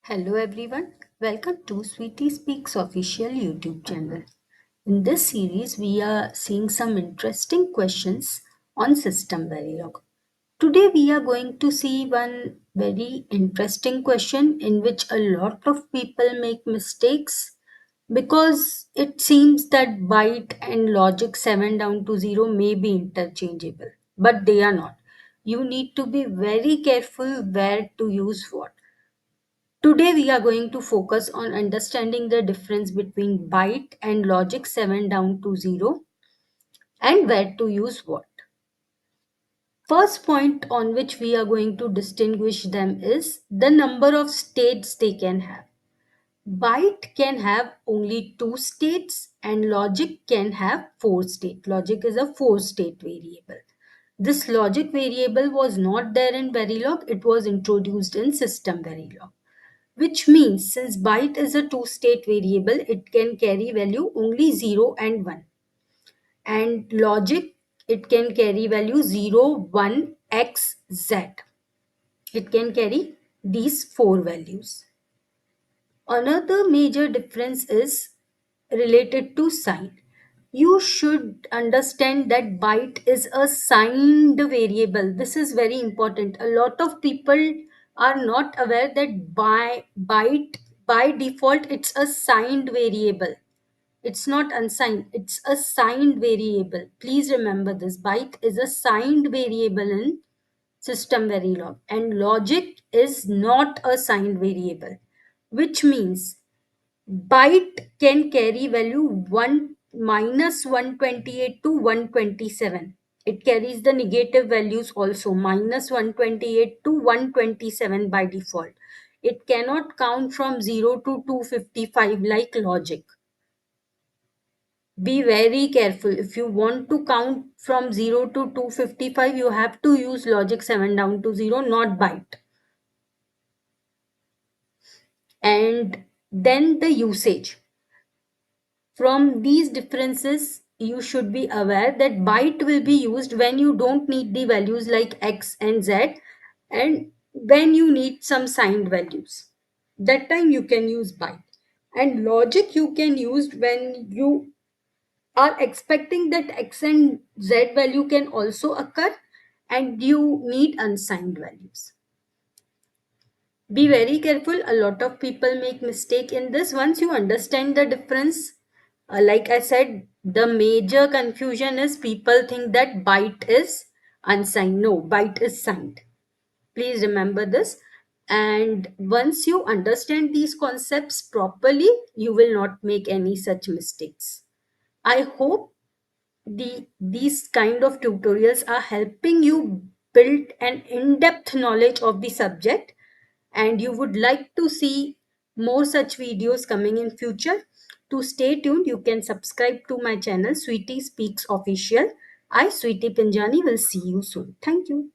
Hello everyone, welcome to Sweetie Speaks official YouTube channel. In this series, we are seeing some interesting questions on System Verilog. Today, we are going to see one very interesting question in which a lot of people make mistakes because it seems that byte and logic 7 down to 0 may be interchangeable, but they are not. You need to be very careful where to use what. Today we are going to focus on understanding the difference between byte and logic 7 down to 0 and where to use what. First point on which we are going to distinguish them is the number of states they can have. Byte can have only two states and logic can have four states. Logic is a four-state variable. This logic variable was not there in Verilog, it was introduced in System Verilog. Which means since byte is a two-state variable, it can carry value only 0 and 1. And logic, it can carry value 0, 1, x, z. It can carry these four values. Another major difference is related to sign. You should understand that byte is a signed variable. This is very important. A lot of people are not aware that byte by default it's a signed variable. It's not unsigned, it's a signed variable. Please remember this. Byte is a signed variable in System Verilog, and logic is not a signed variable, which means byte can carry value 1 minus 128 to 127. It carries the negative values also, minus 128 to 127 by default. It cannot count from 0 to 255 like logic. Be very careful. If you want to count from 0 to 255, you have to use logic 7 down to 0, not byte. And then the usage. From these differences, you should be aware that byte will be used when you don't need the values like x and z, and when you need some signed values. That time you can use byte. And logic you can use when you are expecting that x and z value can also occur and you need unsigned values. Be very careful. A lot of people make mistake in this. Once you understand the difference, like I said, the major confusion is people think that byte is unsigned. No, byte is signed. Please remember this. And once you understand these concepts properly, you will not make any such mistakes. I hope these kind of tutorials are helping you build an in-depth knowledge of the subject, and you would like to see more such videos coming in future. To stay tuned, you can subscribe to my channel Sweetie Speaks Official. I, Sweetie Pinjani, will see you soon. Thank you.